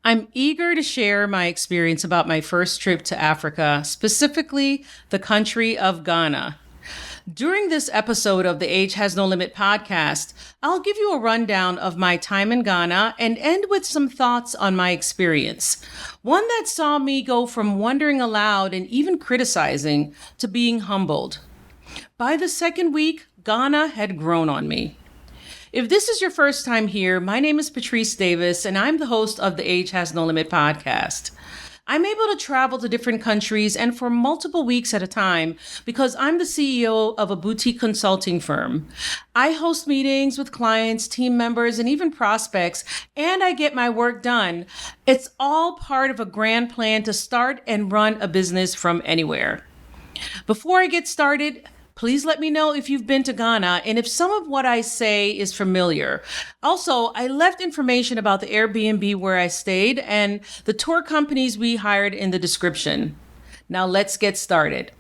I'm eager to share my experience about my first trip to Africa, specifically the country of Ghana. During this episode of the Age Has No Limit podcast, I'll give you a rundown of my time in Ghana and end with some thoughts on my experience. One that saw me go from wondering aloud and even criticizing to being humbled. By the second week, Ghana had grown on me. If this is your first time here, my name is Patrice Davis, and I'm the host of the Age Has No Limit podcast. I'm able to travel to different countries and for multiple weeks at a time because I'm the CEO of a boutique consulting firm. I host meetings with clients, team members, and even prospects, and I get my work done. It's all part of a grand plan to start and run a business from anywhere. Before I get started, please let me know if you've been to Ghana and if some of what I say is familiar. Also, I left information about the Airbnb where I stayed and the tour companies we hired in the description. Now let's get started.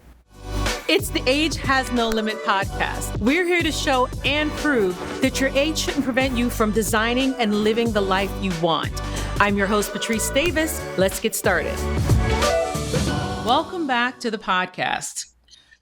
It's the Age Has No Limit podcast. We're here to show and prove that your age shouldn't prevent you from designing and living the life you want. I'm your host, Patrice Davis. Let's get started. Welcome back to the podcast.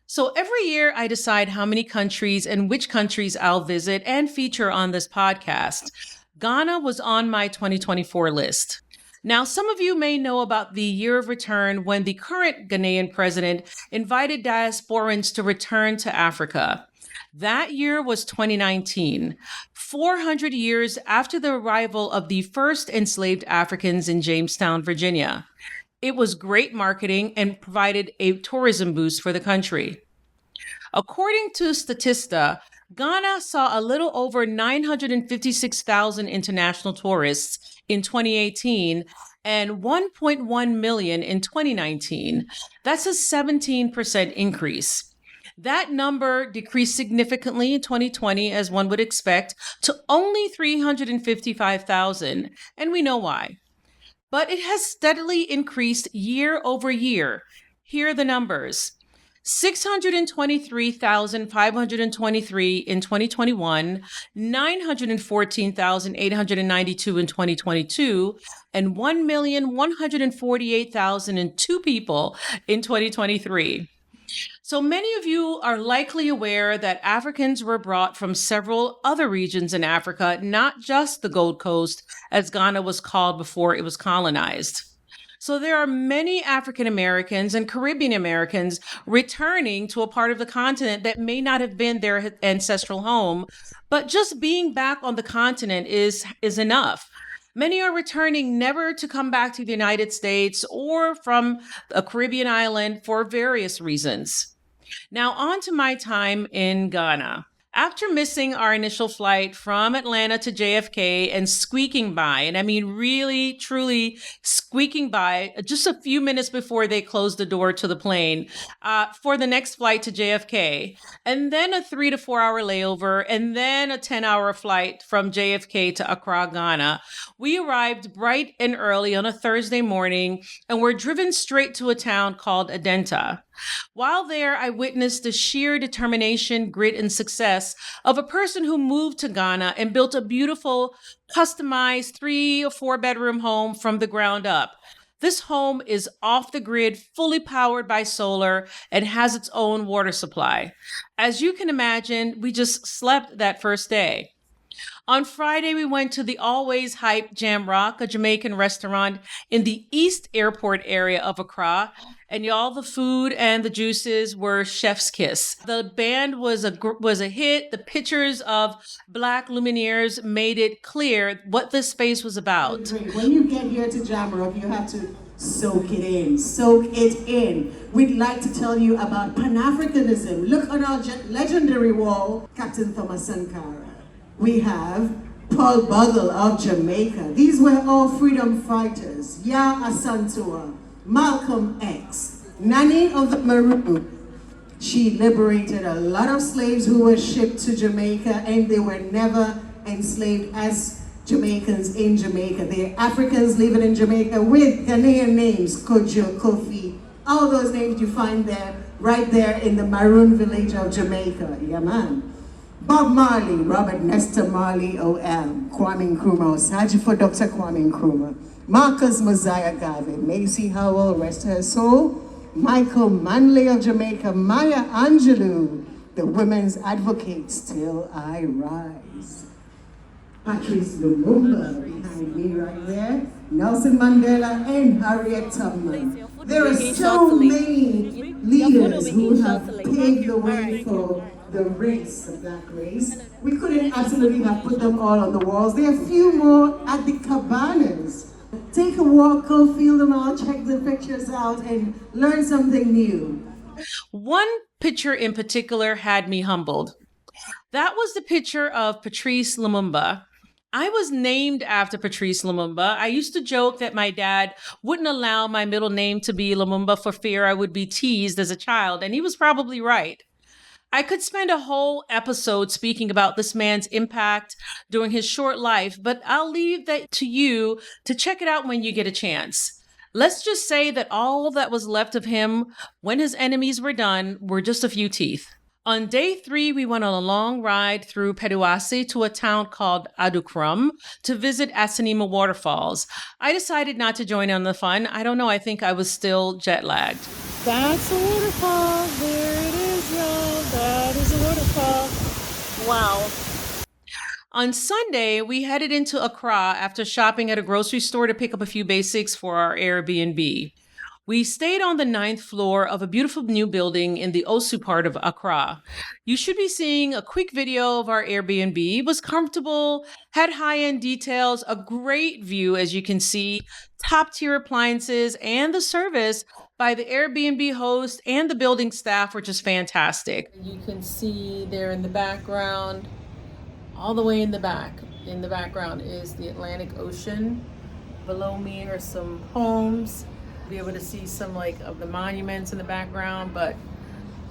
So every year I decide how many countries and which countries I'll visit and feature on this podcast. Ghana was on my 2024 list. Now, some of you may know about the year of return when the current Ghanaian president invited diasporans to return to Africa. That year was 2019, 400 years after the arrival of the first enslaved Africans in Jamestown, Virginia. It was great marketing and provided a tourism boost for the country. According to Statista, Ghana saw a little over 956,000 international tourists in 2018 and 1.1 million in 2019. That's a 17% increase. That number decreased significantly in 2020, as one would expect, to only 355,000, and we know why. But it has steadily increased year over year. Here are the numbers. 623,523 in 2021, 914,892 in 2022, and 1,148,002 people in 2023. So many of you are likely aware that Africans were brought from several other regions in Africa, not just the Gold Coast, as Ghana was called before it was colonized. So there are many African Americans and Caribbean Americans returning to a part of the continent that may not have been their ancestral home, but just being back on the continent is enough. Many are returning never to come back to the United States or from a Caribbean island for various reasons. Now on to my time in Ghana. After missing our initial flight from Atlanta to JFK and squeaking by, and I mean really, truly squeaking by just a few minutes before they closed the door to the plane for the next flight to JFK, and then a 3 to 4 hour layover, and then a 10-hour flight from JFK to Accra, Ghana, we arrived bright and early on a Thursday morning and were driven straight to a town called Adenta. While there, I witnessed the sheer determination, grit, and success of a person who moved to Ghana and built a beautiful, customized 3 or 4 bedroom home from the ground up. This home is off the grid, fully powered by solar, and has its own water supply. As you can imagine, we just slept that first day. On Friday, we went to the always hyped Jam Rock, a Jamaican restaurant in the East Airport area of Accra. And y'all, the food and the juices were chef's kiss. The band was a hit. The pictures of Black luminaires made it clear what this space was about. When you get here to Jam Rock, you have to soak it in. Soak it in. We'd like to tell you about Pan-Africanism. Look on our legendary wall, Captain Thomas Sankara. We have Paul Bugle of Jamaica. These were all freedom fighters. Ya Asantua, Malcolm X, Nanny of the Maroon. She liberated a lot of slaves who were shipped to Jamaica, and they were never enslaved as Jamaicans in Jamaica. They're Africans living in Jamaica with Ghanaian names, Kojo, Kofi. All those names you find there, right there in the Maroon village of Jamaica. Yeah, man. Bob Marley, Robert Nesta Marley, OL, Kwame Nkrumah, Saji for Dr. Kwame Nkrumah. Marcus Mosiah Garvin, Macy Howell, rest her soul, Michael Manley of Jamaica, Maya Angelou, the women's advocates till I rise. Patrice Lumba behind me right there, Nelson Mandela and Harriet Tubman. There are so many leaders who have paved the way for the race, the black race. We couldn't absolutely have put them all on the walls. There are a few more at the cabanas. Take a walk, go feel them out, check the pictures out, and learn something new. One picture in particular had me humbled. That was the picture of Patrice Lumumba. I was named after Patrice Lumumba. I used to joke that my dad wouldn't allow my middle name to be Lumumba for fear I would be teased as a child, and he was probably right. I could spend a whole episode speaking about this man's impact during his short life, but I'll leave that to you to check it out when you get a chance. Let's just say that all that was left of him when his enemies were done were just a few teeth. On day 3, we went on a long ride through Peduase to a town called Adukrum to visit Asanima Waterfalls. I decided not to join in on the fun. I don't know, I think I was still jet lagged. That's a waterfall. There it is, y'all. That is a waterfall. Wow. On Sunday, we headed into Accra after shopping at a grocery store to pick up a few basics for our Airbnb. We stayed on the 9th floor of a beautiful new building in the Osu part of Accra. You should be seeing a quick video of our Airbnb. It was comfortable, had high-end details, a great view, as you can see, top-tier appliances, and the service by the Airbnb host and the building staff were just fantastic. You can see there in the background, all the way in the background is the Atlantic Ocean. Below me are some homes. Be able to see some of the monuments in the background, but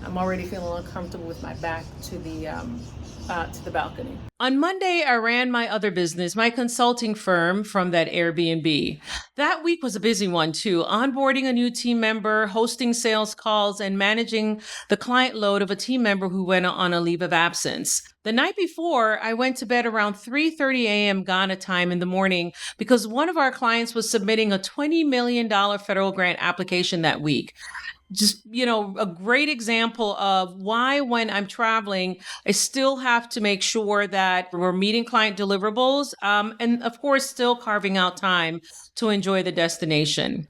I'm already feeling uncomfortable with my back to the balcony. On Monday, I ran my other business, my consulting firm, from that Airbnb. That week was a busy one too, onboarding a new team member, hosting sales calls, and managing the client load of a team member who went on a leave of absence. The night before, I went to bed around 3:30 a.m. Ghana time in the morning because one of our clients was submitting a $20 million federal grant application that week. Just, a great example of why when I'm traveling, I still have to make sure that we're meeting client deliverables, and of course, still carving out time to enjoy the destination.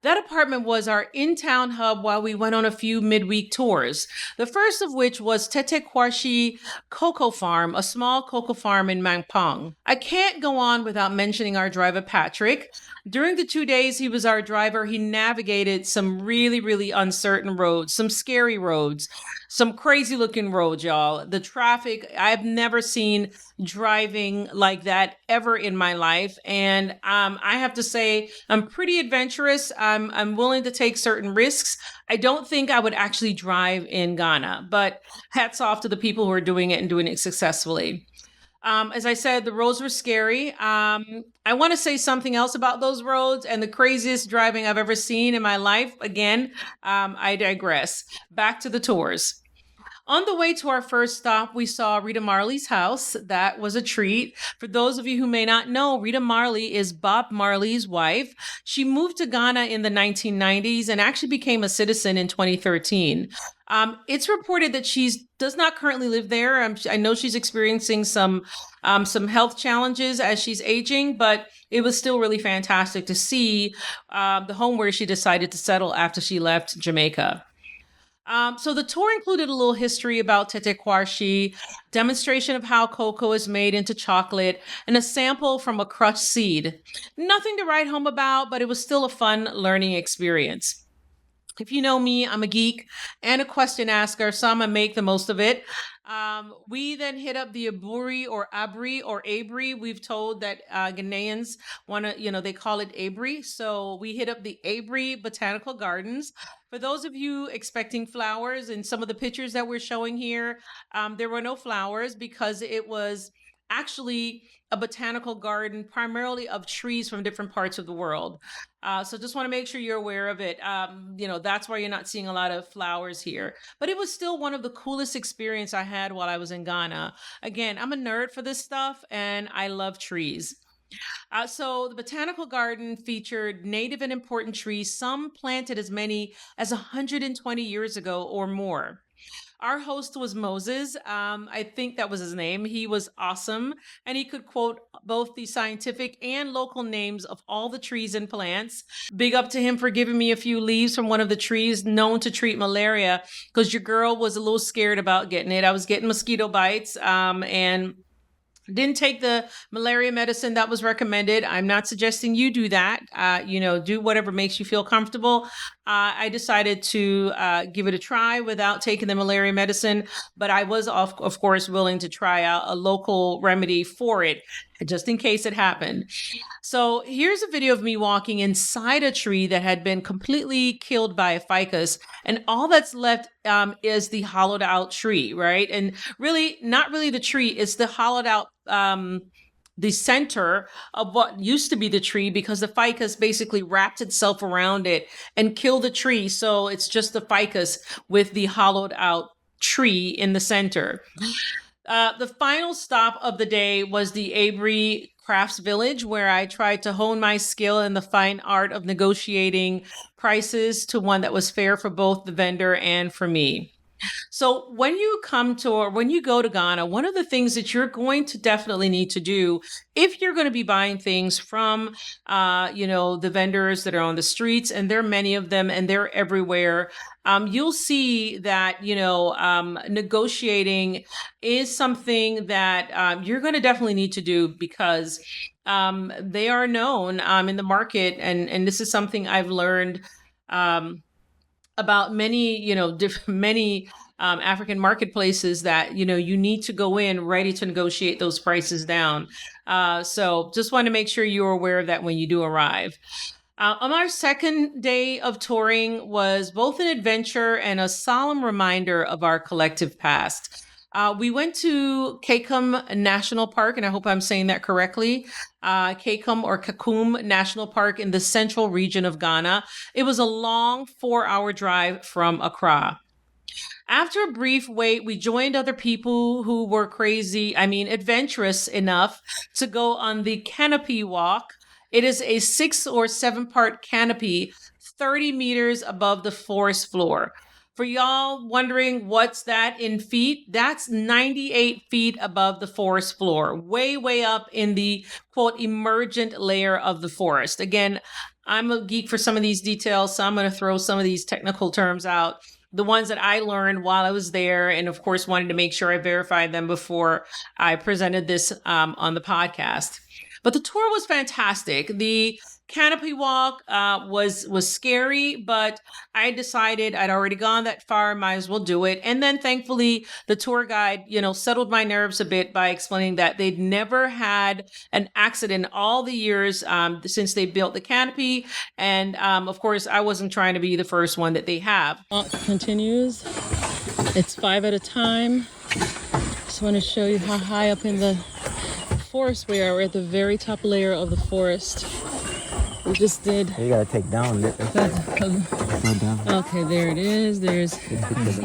That apartment was our in-town hub while we went on a few midweek tours. The first of which was Tete Kwarshi Cocoa Farm, a small cocoa farm in Mampong. I can't go on without mentioning our driver, Patrick. During the 2 days he was our driver, he navigated some really, really uncertain roads, some scary roads, some crazy looking roads, y'all. The traffic, I've never seen driving like that ever in my life. And I have to say, I'm pretty adventurous. I'm willing to take certain risks. I don't think I would actually drive in Ghana, but hats off to the people who are doing it and doing it successfully. As I said, the roads were scary. I want to say something else about those roads and the craziest driving I've ever seen in my life. Again, I digress. Back to the tours. On the way to our first stop, we saw Rita Marley's house. That was a treat. For those of you who may not know, Rita Marley is Bob Marley's wife. She moved to Ghana in the 1990s and actually became a citizen in 2013. It's reported that she does not currently live there. I know she's experiencing some health challenges as she's aging, but it was still really fantastic to see the home where she decided to settle after she left Jamaica. So the tour included a little history about Tete Kwarshi, demonstration of how cocoa is made into chocolate, and a sample from a crushed seed. Nothing to write home about, but it was still a fun learning experience. If you know me, I'm a geek and a question asker, so I'm going to make the most of it. We then hit up the Aburi or Aburi or Aburi. We've told that Ghanaians want to, they call it Aburi. So we hit up the Aburi Botanical Gardens. For those of you expecting flowers in some of the pictures that we're showing here, there were no flowers because it was actually a botanical garden primarily of trees from different parts of the world. So just want to make sure you're aware of it. That's why you're not seeing a lot of flowers here. But it was still one of the coolest experiences I had while I was in Ghana. Again, I'm a nerd for this stuff and I love trees. So the Botanical Garden featured native and important trees, some planted as many as 120 years ago or more. Our host was Moses. I think that was his name. He was awesome. And he could quote both the scientific and local names of all the trees and plants. Big up to him for giving me a few leaves from one of the trees known to treat malaria, because your girl was a little scared about getting it. I was getting mosquito bites, and didn't take the malaria medicine that was recommended. I'm not suggesting you do that. Do whatever makes you feel comfortable. I decided to give it a try without taking the malaria medicine, but I was, of course, willing to try out a local remedy for it, just in case it happened. So here's a video of me walking inside a tree that had been completely killed by a ficus, and all that's left is the hollowed out tree, right? And really, not really the tree, it's the hollowed out the center of what used to be the tree, because the ficus basically wrapped itself around it and killed the tree. So it's just the ficus with the hollowed out tree in the center. The final stop of the day was the Aburi Crafts Village, where I tried to hone my skill in the fine art of negotiating prices to one that was fair for both the vendor and for me. So when you go to Ghana, one of the things that you're going to definitely need to do, if you're going to be buying things from, the vendors that are on the streets, and there are many of them and they're everywhere, you'll see that, negotiating is something that you're going to definitely need to do, because they are known in the market. And this is something I've learned about many, many African marketplaces, that, you need to go in ready to negotiate those prices down. So just want to make sure you're aware of that when you do arrive. On our second day of touring was both an adventure and a solemn reminder of our collective past. We went to Quame National Park, and I hope I'm saying that correctly. Quame or Kakum National Park in the central region of Ghana. It was a long 4-hour drive from Accra. After a brief wait, we joined other people who were adventurous enough to go on the Canopy Walk. It is a 6 or 7-part canopy, 30 meters above the forest floor. For y'all wondering what's that in feet, that's 98 feet above the forest floor, way, way up in the, quote, emergent layer of the forest. Again, I'm a geek for some of these details, so I'm going to throw some of these technical terms out, the ones that I learned while I was there, and of course wanted to make sure I verified them before I presented this on the podcast. But the tour was fantastic. The Canopy Walk was scary, but I decided I'd already gone that far, might as well do it. And then thankfully, the tour guide, settled my nerves a bit by explaining that they'd never had an accident all the years since they built the canopy. And of course, I wasn't trying to be the first one that they have. Walk continues. It's 5 at a time. Just want to show you how high up in the forest we are. We're at the very top layer of the forest. We just did. You gotta take down. Okay, there it is. There's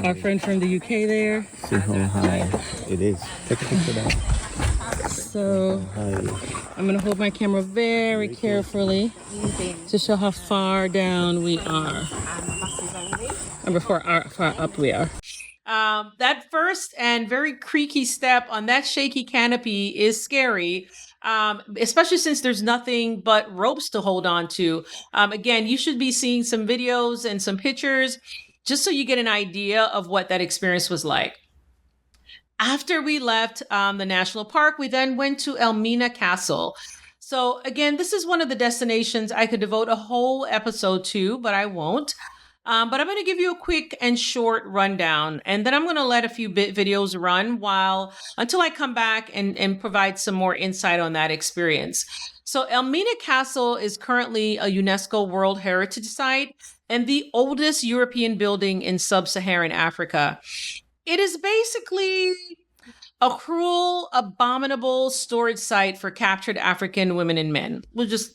our friend from the UK there. See how high it is. Take a picture down. So I'm gonna hold my camera very carefully to show how far down we are. And far up we are. That first and very creaky step on that shaky canopy is scary. Especially since there's nothing but ropes to hold on to. Again, you should be seeing some videos and some pictures just so you get an idea of what that experience was like. After we left the national park, we then went to Elmina Castle. So again, this is one of the destinations I could devote a whole episode to, but I won't. But I'm going to give you a quick and short rundown, and then I'm going to let a few videos run until I come back and provide some more insight on that experience. So Elmina Castle is currently a UNESCO World Heritage Site and the oldest European building in sub-Saharan Africa. It is basically a cruel, abominable storage site for captured African women and men.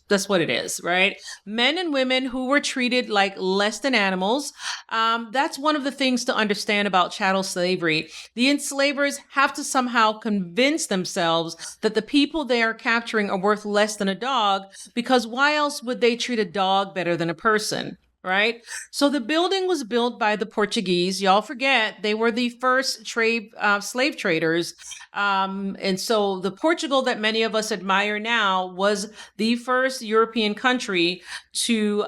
That's what it is, right? Men and women who were treated like less than animals. That's one of the things to understand about chattel slavery. The enslavers have to somehow convince themselves that the people they are capturing are worth less than a dog, because why else would they treat a dog better than a person? Right? So the building was built by the Portuguese. Y'all forget they were the first slave traders. And so the Portugal that many of us admire now was the first European country to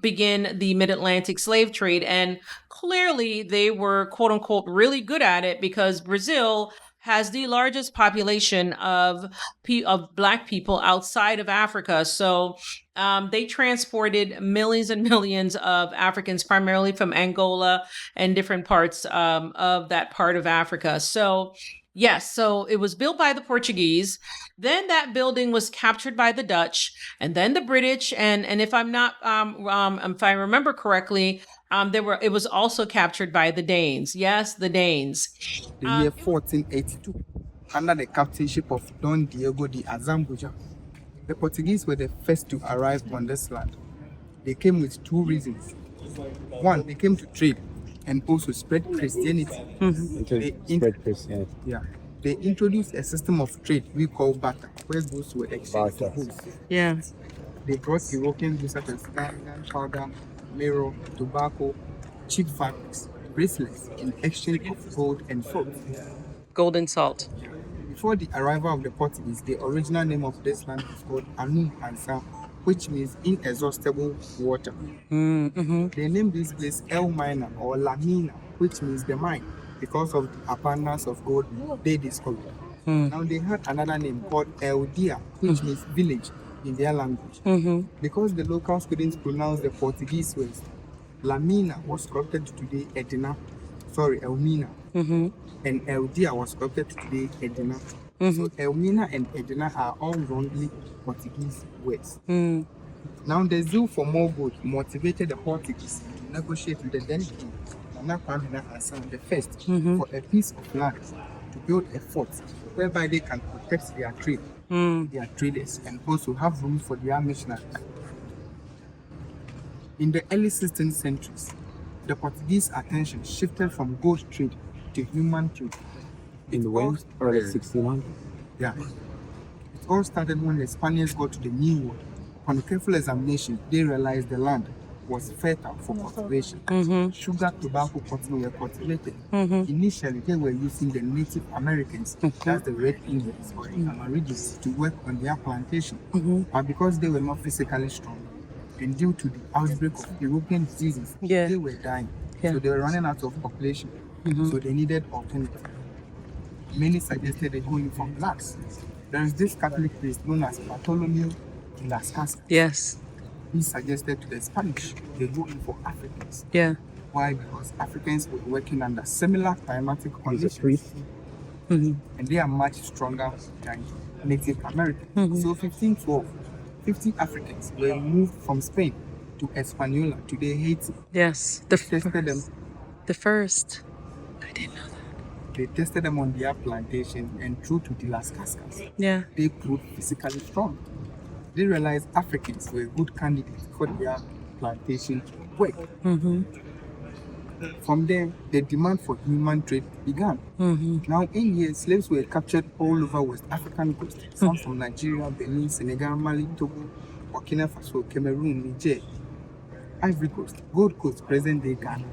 begin the mid-Atlantic slave trade. And clearly they were, quote unquote, really good at it, because Brazil has the largest population of Black people outside of Africa. So they transported millions and millions of Africans, primarily from Angola and different parts of that part of Africa. So yes, so it was built by the Portuguese. Then that building was captured by the Dutch, and then the British. And if if I remember correctly, it was also captured by the Danes. Yes, the Danes. The year 1482, under the captainship of Don Diego de Azambuja, the Portuguese were the first to arrive on this land. They came with two reasons. One, they came to trade and also spread Christianity. Christianity. Yeah. They introduced a system of trade we call barter, where goods were exchanged for goods. Yeah. They brought European goods such as diamond, powder, mirror, tobacco, cheap fabrics, bracelets in exchange of gold and salt. Gold and salt. Before the arrival of the Portuguese, the original name of this land was called Anu Ansa, which means inexhaustible water. Mm-hmm. They named this place Elmina or Lamina, which means the mine, because of the abundance of gold they discovered. Now they had another name called Eldia, which means village in their language. Because the locals couldn't pronounce the Portuguese words, Lamina was corrupted to today Elmina. And Eldia was corrupted to today Edina. So Elmina and Edina are all wrongly Portuguese words. Now the zeal for more gold motivated the Portuguese to negotiate with the then king, Nana Kwame Hassan the first, for a piece of land to build a fort whereby they can protect their trade, their traders, and also have room for their missionaries. In the early 16th centuries, the Portuguese attention shifted from gold trade to human trade. In the West, early 1600s. Yeah. It all started when the Spaniards got to the New World. On careful examination, they realized the land was fertile for cultivation. Sugar, tobacco, cotton were cultivated. Initially, they were using the Native Americans, that's the Red Indians or the Aborigines, to work on their plantation. But because they were not physically strong, and due to the outbreak of European diseases, they were dying. So they were running out of population. So they needed alternatives. Many suggested they go in for blacks. There is this Catholic priest known as Bartholomew de las Casas. Yes. He suggested to the Spanish they go in for Africans. Yeah. Why? Because Africans were working under similar climatic conditions. And they are much stronger than Native Americans. So 1512, 50 Africans were moved from Spain to Hispaniola, today Haiti. Yes. The first. I didn't know that. They tested them on their plantation, and true to the Las Cascas, they proved physically strong. They realized Africans were good candidates for their plantation work. From there, the demand for human trade began. Now, in years, slaves were captured all over West African coast, some from Nigeria, Benin, Senegal, Mali, Togo, Burkina Faso, Cameroon, Niger, Ivory Coast, Gold Coast, present-day Ghana.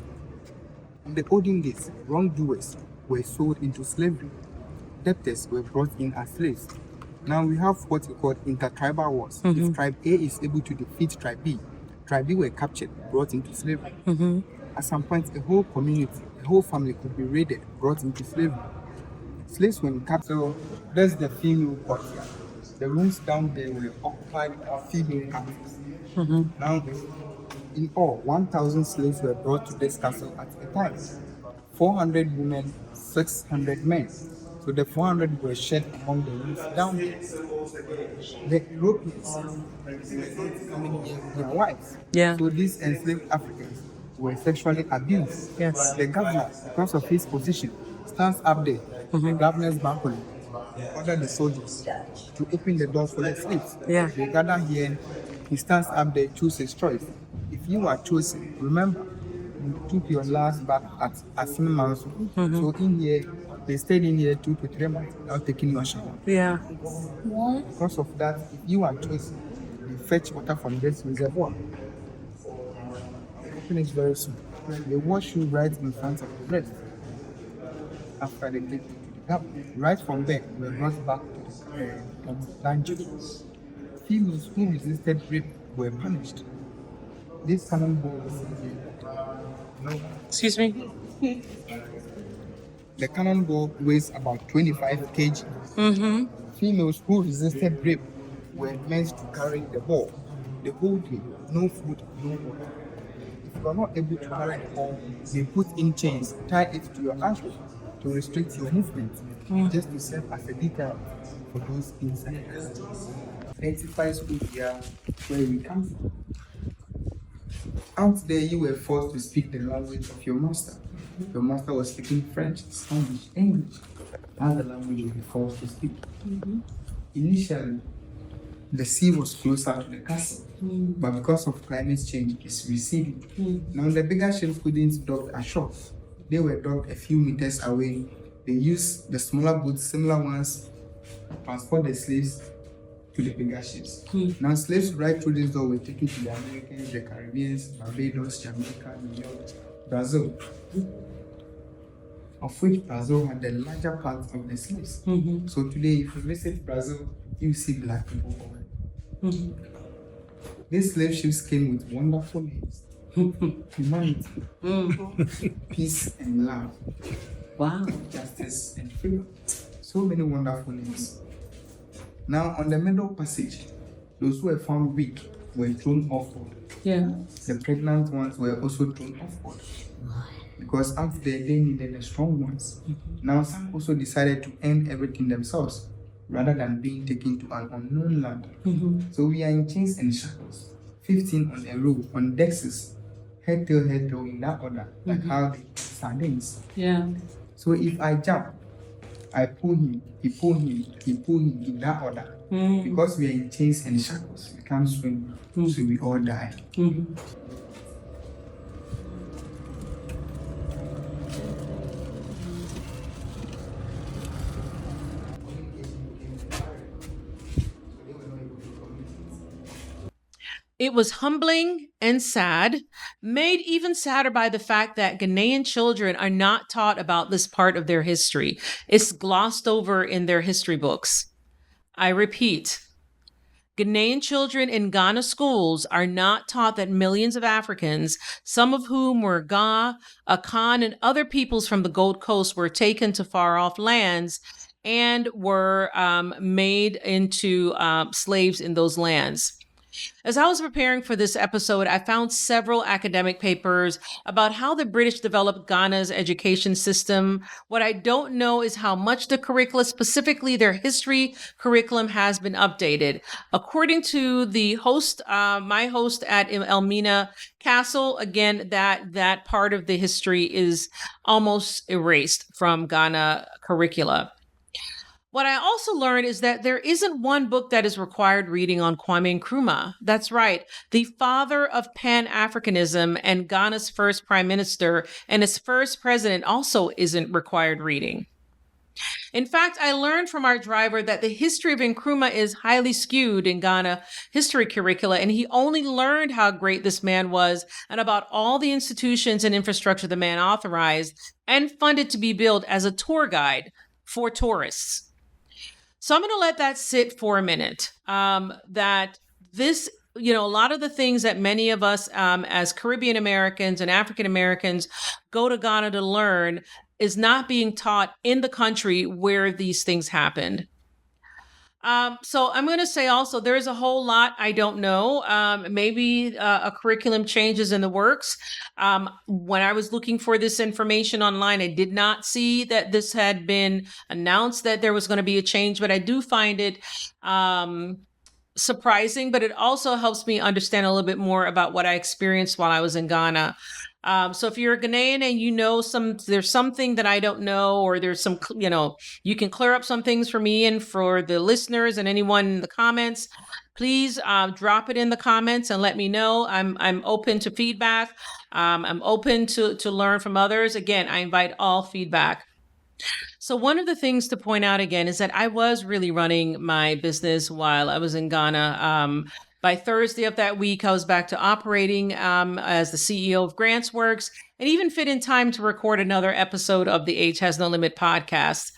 In the olden days, wrongdoers were sold into slavery. Debtors were brought in as slaves. Now we have what we call intertribal wars. If tribe A is able to defeat tribe B were captured, brought into slavery. At some point, a whole community, a whole family could be raided, brought into slavery. Slaves were captured. So that's the female courtyard. The rooms down there were occupied by female captives. Now, in all, 1,000 slaves were brought to this castle at a time. 400 women, 600 men. So the 400 were shared among the rooms down there. The Europeans were coming here with their wives. So these enslaved Africans were sexually abused. The governor, because of his position, stands up there, the governor's balcony, order the soldiers to open the doors for the slaves. Yeah. They gather here, he stands up there, choose his choice. If you are chosen, remember, you took your last bath at Asimanso. So in here, they stayed in here 2 to 3 months without taking your shower. Yeah. Because of that, if you are chosen, they fetch water from this reservoir. They open it very soon. They wash you right in front of the breast. After they take you to the gap, right from there, we were brought back to the dungeon. Females who resisted rape were punished. This cannonball was here. Excuse me? The cannonball weighs about 25 kg. Females who resisted rape were meant to carry the ball the whole day. No food, no water. If you are not able to carry the ball, they put in chains, tie it to your ankle to restrict your movement, just to serve as a deterrent for those inside. Identifies who we are, where we come from. Out there, you were forced to speak the language of your master. Your master was speaking French, Spanish, English. That's the language you were forced to speak. Initially, the sea was closer to the castle, but because of climate change, it's receding. Now, the bigger ships couldn't dock ashore. They were docked a few meters away. They used the smaller boats, similar ones, to transport the slaves to the bigger ships. Now, slaves right through this door were taken to the Americans, the Caribbeans, Barbados, Jamaica, New York, Brazil, of which Brazil had the larger part of the slaves. So today, if you visit Brazil, you see black people over there. These slave ships came with wonderful names. Humanity, peace and love, justice and freedom. So many wonderful names. Now, on the middle passage, those who were found weak were thrown offboard. Yeah. The pregnant ones were also thrown offboard because out there they needed the strong ones. Now, some also decided to end everything themselves rather than being taken to an unknown land. So we are in chains and shackles, 15 on a row, on dexes, head tail in that order, like how the sardines. Yeah. So if I jump, I pull him, he pull him, he pull him in that order. Because we are in chains and shackles, we can't swim, so we all die. It was humbling and sad, made even sadder by the fact that Ghanaian children are not taught about this part of their history. It's glossed over in their history books. I repeat, Ghanaian children in Ghana schools are not taught that millions of Africans, some of whom were Ga, Akan, and other peoples from the Gold Coast, were taken to far-off lands and were made into slaves in those lands. As I was preparing for this episode, I found several academic papers about how the British developed Ghana's education system. What I don't know is how much the curricula, specifically their history curriculum, has been updated. According to the host, my host at Elmina Castle, again, that part of the history is almost erased from Ghana curricula. What I also learned is that there isn't one book that is required reading on Kwame Nkrumah. That's right. The father of Pan-Africanism and Ghana's first prime minister and its first president also isn't required reading. In fact, I learned from our driver that the history of Nkrumah is highly skewed in Ghana history curricula, and he only learned how great this man was and about all the institutions and infrastructure the man authorized and funded to be built as a tour guide for tourists. So I'm going to let that sit for a minute, that this, a lot of the things that many of us as Caribbean Americans and African Americans go to Ghana to learn is not being taught in the country where these things happened. So I'm going to say also there is a whole lot I don't know. Maybe a curriculum change is in the works. When I was looking for this information online, I did not see that this had been announced that there was going to be a change, but I do find it surprising, but it also helps me understand a little bit more about what I experienced while I was in Ghana. So if you're a Ghanaian and you know there's something that I don't know, or there's some, you can clear up some things for me and for the listeners and anyone in the comments, please drop it in the comments and let me know. I'm open to feedback. I'm open to learn from others. Again, I invite all feedback. So one of the things to point out again is that I was really running my business while I was in Ghana. By Thursday of that week, I was back to operating as the CEO of Grants Works, and even fit in time to record another episode of the Age Has No Limit podcast.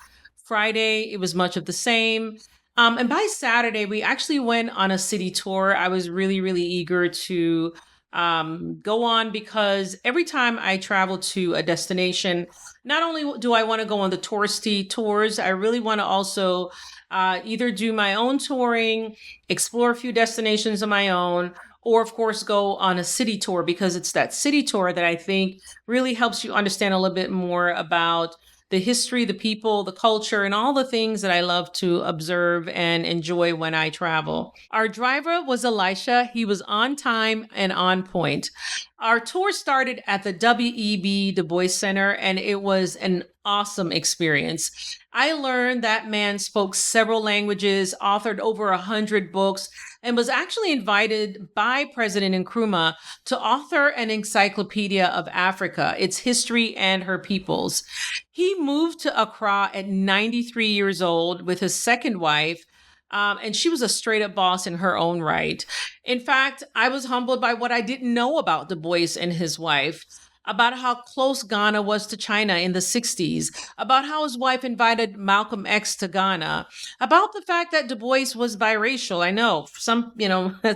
Friday, it was much of the same. And by Saturday, we actually went on a city tour. I was really, really eager to go on, because every time I travel to a destination, not only do I want to go on the touristy tours, I really want to also either do my own touring, explore a few destinations of my own, or of course go on a city tour, because it's that city tour that I think really helps you understand a little bit more about the history, the people, the culture, and all the things that I love to observe and enjoy when I travel. Our driver was Elisha. He was on time and on point. Our tour started at the W.E.B. Du Bois Center, and it was an awesome experience. I learned that man spoke several languages, authored over 100 books, and was actually invited by President Nkrumah to author an encyclopedia of Africa, its history and her peoples. He moved to Accra at 93 years old with his second wife, and she was a straight up boss in her own right. In fact, I was humbled by what I didn't know about Du Bois and his wife, about how close Ghana was to China in the 60s, about how his wife invited Malcolm X to Ghana, about the fact that Du Bois was biracial. I know some,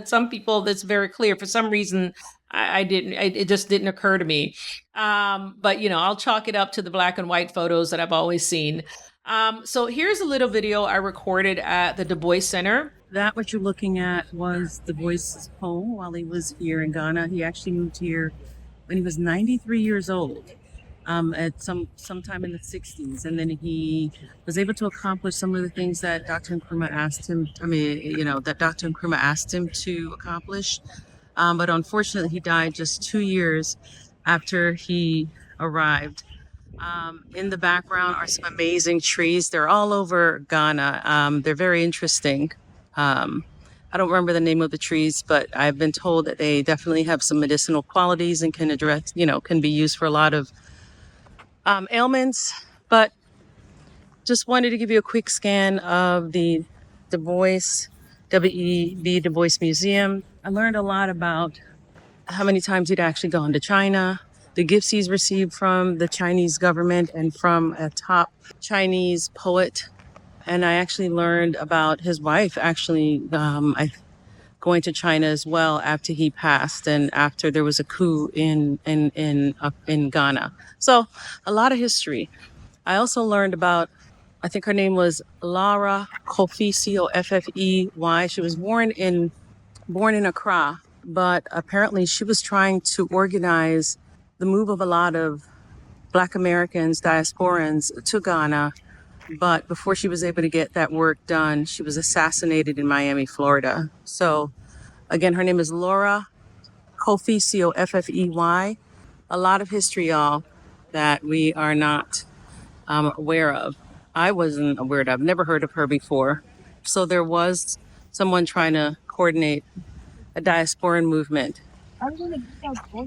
some people that's very clear. For some reason, I didn't, it just didn't occur to me. But, I'll chalk it up to the black and white photos that I've always seen. So here's a little video I recorded at the Du Bois Center. That what you're looking at was Du Bois' home while he was here in Ghana. He actually moved here when he was 93 years old, at sometime in the 60s. And then he was able to accomplish some of the things that Dr. Nkrumah asked him, that Dr. Nkrumah asked him to accomplish. But unfortunately, he died just 2 years after he arrived. In the background are some amazing trees. They're all over Ghana. They're very interesting. I don't remember the name of the trees, but I've been told that they definitely have some medicinal qualities and can address, can be used for a lot of ailments. But just wanted to give you a quick scan of the Du Bois, W.E.B. Du Bois Museum. I learned a lot about how many times he'd actually gone to China, the gifts he's received from the Chinese government and from a top Chinese poet. And I actually learned about his wife going to China as well after he passed, and after there was a coup in Ghana. So a lot of history. I also learned about, I think her name was Laura Kofi, Coffey. She was born in Accra, but apparently she was trying to organize the move of a lot of Black Americans, diasporans, to Ghana. But before she was able to get that work done, she was assassinated in Miami, Florida. So again, her name is Laura Kofi, Coffey. A lot of history, y'all, that we are not aware of. I wasn't aware of. I've never heard of her before. So there was someone trying to coordinate a diasporan movement.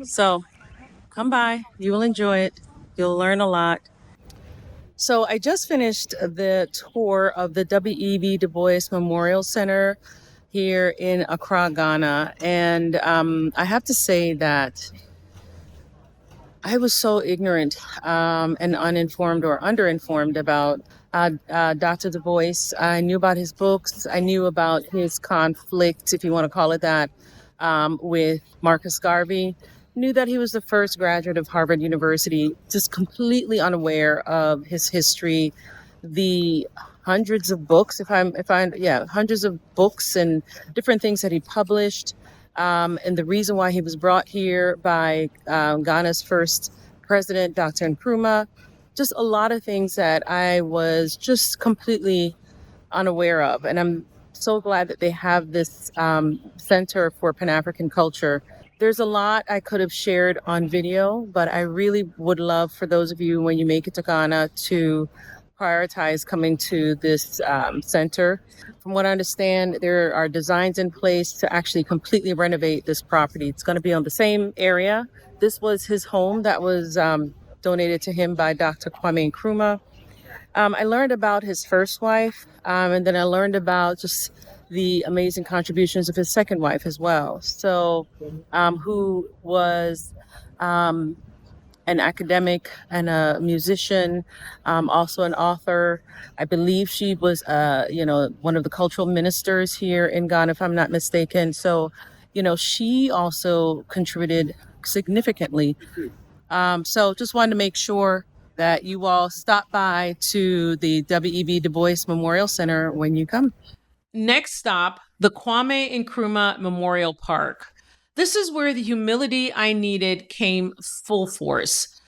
So come by. You will enjoy it. You'll learn a lot. So I just finished the tour of the W.E.B. Du Bois Memorial Center here in Accra, Ghana. And I have to say that I was so ignorant and uninformed or underinformed about Dr. Du Bois. I knew about his books. I knew about his conflict, if you want to call it that, with Marcus Garvey. Knew that he was the first graduate of Harvard University, just completely unaware of his history, the hundreds of books, hundreds of books and different things that he published, and the reason why he was brought here by Ghana's first president, Dr. Nkrumah. Just a lot of things that I was just completely unaware of, and I'm so glad that they have this Center for Pan-African Culture There's a lot I could have shared on video, but I really would love for those of you, when you make it to Ghana, to prioritize coming to this center. From what I understand, there are designs in place to actually completely renovate this property. It's going to be on the same area. This was his home that was donated to him by Dr. Kwame Nkrumah. I learned about his first wife, and then I learned about just the amazing contributions of his second wife as well. So, who was an academic and a musician, also an author. I believe she was, one of the cultural ministers here in Ghana, if I'm not mistaken. So, she also contributed significantly. So just wanted to make sure that you all stop by to the W.E.B. Du Bois Memorial Center when you come. Next stop, the Kwame Nkrumah Memorial Park. This is where the humility I needed came full force.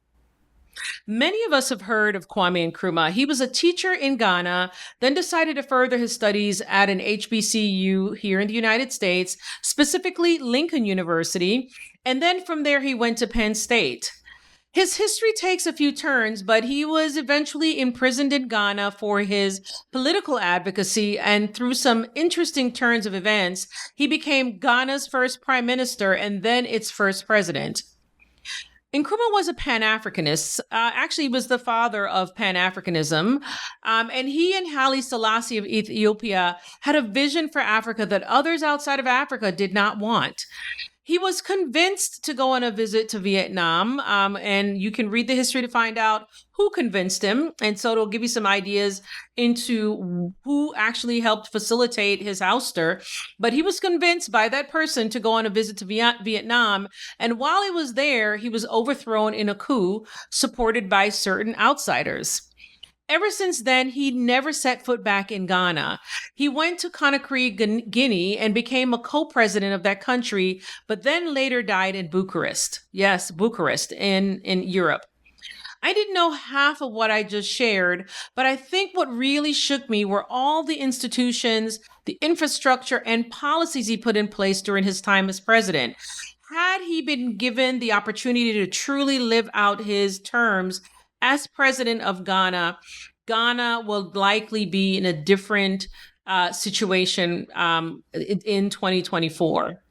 Many of us have heard of Kwame Nkrumah. He was a teacher in Ghana, then decided to further his studies at an HBCU here in the United States, specifically Lincoln University, and then from there he went to Penn State. His history takes a few turns, but he was eventually imprisoned in Ghana for his political advocacy, and through some interesting turns of events, he became Ghana's first prime minister and then its first president. Nkrumah was a Pan-Africanist. Actually, he was the father of Pan-Africanism. And he and Haile Selassie of Ethiopia had a vision for Africa that others outside of Africa did not want. He was convinced to go on a visit to Vietnam, and you can read the history to find out who convinced him. And so it'll give you some ideas into who actually helped facilitate his ouster. But he was convinced by that person to go on a visit to Vietnam. And while he was there, he was overthrown in a coup supported by certain outsiders. Ever since then, he never set foot back in Ghana. He went to Conakry, Guinea, and became a co-president of that country, but then later died in Bucharest. Yes, Bucharest in Europe. I didn't know half of what I just shared, but I think what really shook me were all the institutions, the infrastructure, and policies he put in place during his time as president. Had he been given the opportunity to truly live out his terms as president of Ghana, Ghana will likely be in a different situation in 2024.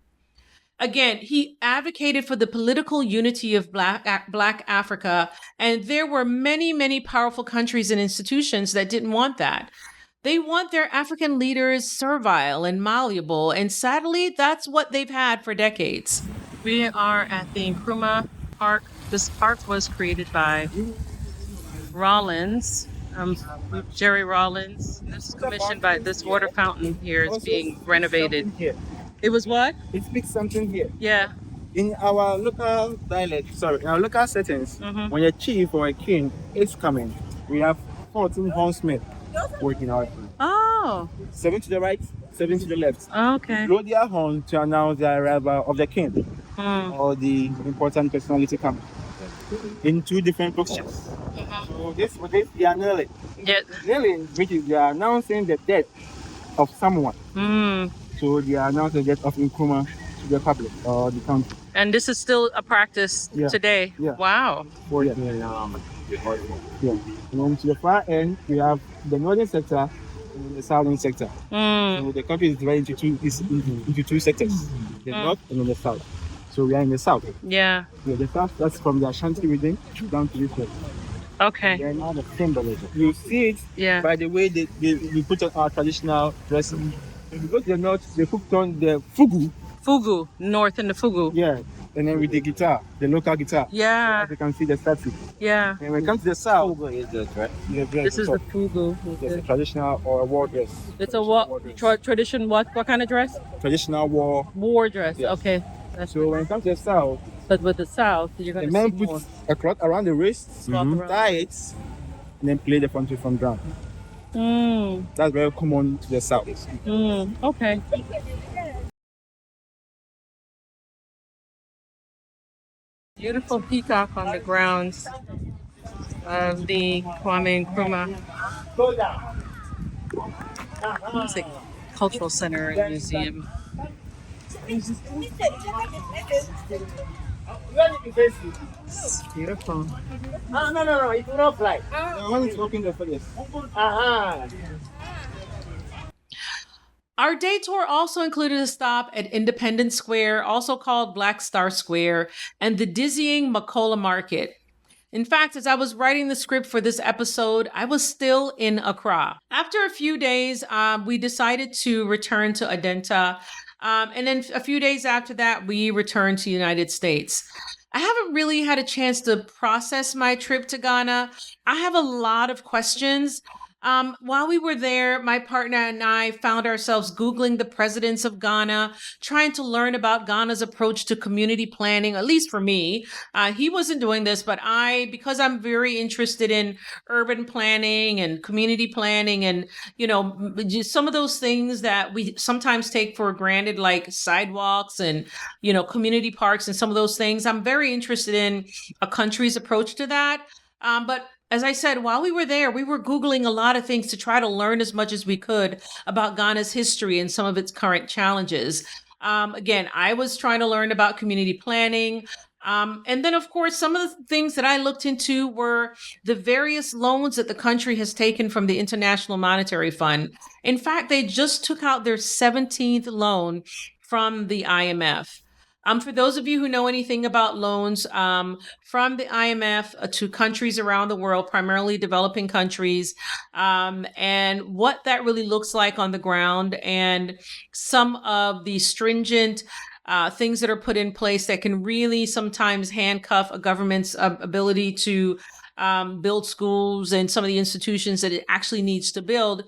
Again, he advocated for the political unity of Black Africa, and there were many, many powerful countries and institutions that didn't want that. They want their African leaders servile and malleable, and sadly, that's what they've had for decades. We are at the Nkrumah Park. This park was created by Rollins, Jerry Rollins. This is commissioned by this water fountain here is being renovated. It was what? It speaks something here. Yeah. In our local dialect, in our local settings, when a chief or a king is coming, we have 14 horsemen working out. Oh. 7 to the right, 7 to the left. Okay. Blow their horn to announce the arrival of the king or the important personality coming. In 2 different positions. So this they are kneeling. Yeah. Kneeling, which is they are announcing the death of someone. So they are announcing the death of Nkrumah to the public or the country. And this is still a practice today. Yeah. Wow. Yeah. And then to the far end, we have the northern sector and the southern sector. So the country is divided into 2 sectors, the north and then the south. So we are in the south. Yeah. The south, that's from the Ashanti region down to this place. Okay. They are now the symbolism. You see it by the way we put on our traditional dressing. If you go to the north, they put on the fugu. Fugu, north in the fugu. Yeah. And then with the guitar, the local guitar. Yeah. As you can see the statue. Yeah. And when it comes to the south, is the dress. This is the fugu. It's a traditional or a war dress. It's a tradition. What kind of dress? Traditional war dress. Yes. Okay. So when it comes to the south, but with the south, you're going the to see men more. put a cloth around the wrist, tie it, and then play the country from drum. That's very common to the south. Okay. Beautiful peacock on the grounds of the Kwame Nkrumah Music Cultural Center and Museum. Beautiful. No, it will not fly. When it's open the first. Our day tour also included a stop at Independence Square, also called Black Star Square, and the dizzying Makola Market. In fact, as I was writing the script for this episode, I was still in Accra. After a few days, we decided to return to Adenta. And then a few days after that, we returned to the United States. I haven't really had a chance to process my trip to Ghana. I have a lot of questions. While we were there, my partner and I found ourselves Googling the presidents of Ghana, trying to learn about Ghana's approach to community planning, at least for me. He wasn't doing this, but because I'm very interested in urban planning and community planning and, just some of those things that we sometimes take for granted, like sidewalks and, community parks and some of those things. I'm very interested in a country's approach to that. But as I said, while we were there, we were Googling a lot of things to try to learn as much as we could about Ghana's history and some of its current challenges. Again, I was trying to learn about community planning. And then, of course, some of the things that I looked into were the various loans that the country has taken from the International Monetary Fund. In fact, they just took out their 17th loan from the IMF. For those of you who know anything about loans from the IMF to countries around the world, primarily developing countries, and what that really looks like on the ground, and some of the stringent things that are put in place that can really sometimes handcuff a government's ability to build schools and some of the institutions that it actually needs to build,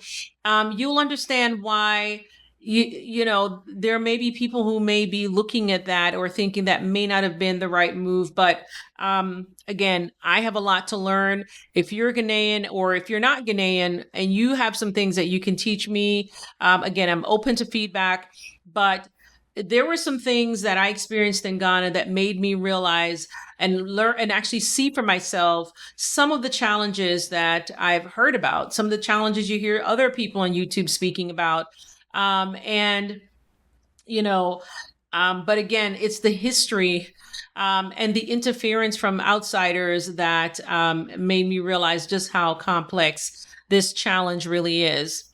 you'll understand why there may be people who may be looking at that or thinking that may not have been the right move. But again, I have a lot to learn. If you're Ghanaian or if you're not Ghanaian and you have some things that you can teach me, again, I'm open to feedback. But there were some things that I experienced in Ghana that made me realize and learn and actually see for myself some of the challenges that I've heard about, some of the challenges you hear other people on YouTube speaking about. But again, it's the history and the interference from outsiders that made me realize just how complex this challenge really is.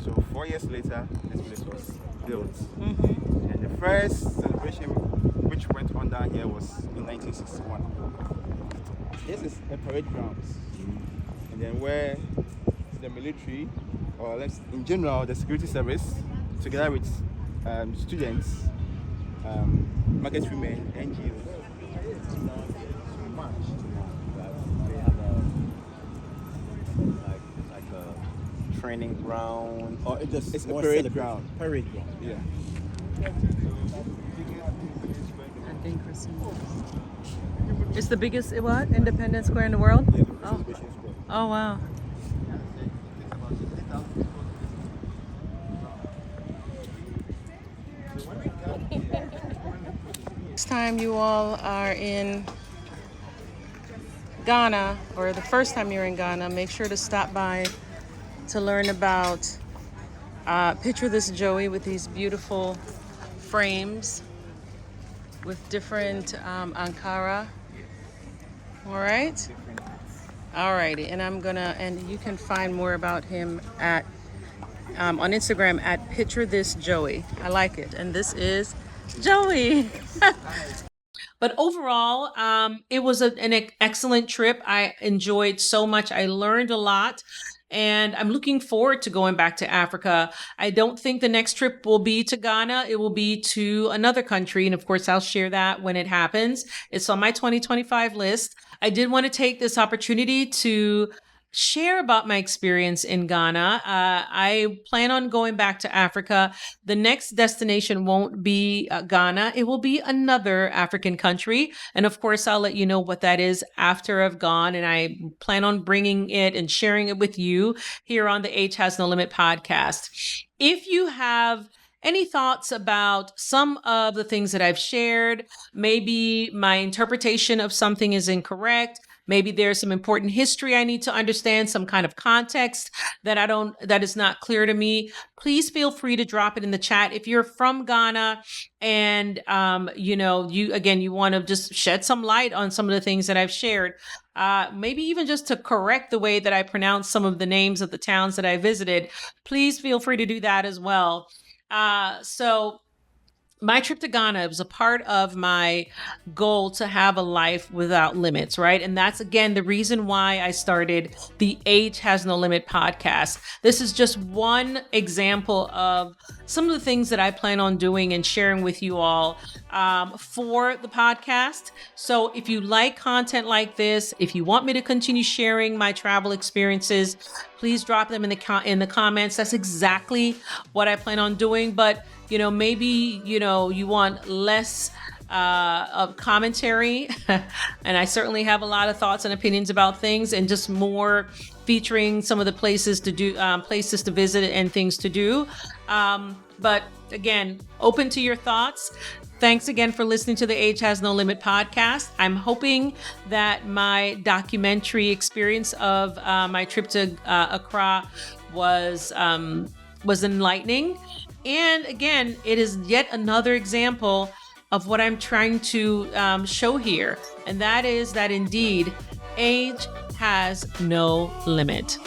So 4 years later, this place was built. And the first celebration which went on down here was in 1961. This is a parade grounds. And then where the military, or in general, the security service, together with students, market women, NGOs, training ground, or it's a parade ground. Parade ground. Yeah. It's the biggest Independence Square in the world? Yeah, Oh. Oh wow. Next time you all are in Ghana, or the first time you're in Ghana, make sure to stop by to learn about picture this Joey with these beautiful frames with different Ankara. All right. Alrighty, and you can find more about him at on Instagram at Picture This Joey. I like it, and this is Joey. But overall, it was an excellent trip. I enjoyed so much. I learned a lot. And I'm looking forward to going back to Africa. I don't think the next trip will be to Ghana. It will be to another country. And of course, I'll share that when it happens. It's on my 2025 list. I did want to take this opportunity to share about my experience in Ghana. I plan on going back to Africa. The next destination won't be Ghana. It will be another African country. And of course, I'll let you know what that is after I've gone. And I plan on bringing it and sharing it with you here on the Age Has No Limit podcast. If you have any thoughts about some of the things that I've shared, maybe my interpretation of something is incorrect, maybe there's some important history I need to understand, some kind of context that is not clear to me, please feel free to drop it in the chat. If you're from Ghana and, you want to just shed some light on some of the things that I've shared, maybe even just to correct the way that I pronounce some of the names of the towns that I visited, please feel free to do that as well. So my trip to Ghana was a part of my goal to have a life without limits, right? And that's, again, the reason why I started the Age Has No Limit podcast. This is just one example of some of the things that I plan on doing and sharing with you all for the podcast. So if you like content like this, if you want me to continue sharing my travel experiences, please drop them in the comments. That's exactly what I plan on doing. But maybe, you want less of commentary. And I certainly have a lot of thoughts and opinions about things, and just more featuring some of the places to do, places to visit and things to do. But again, open to your thoughts. Thanks again for listening to the Age Has No Limit podcast. I'm hoping that my documentary experience of my trip to Accra was enlightening. And again, it is yet another example of what I'm trying to show here. And that is that indeed, age has no limit.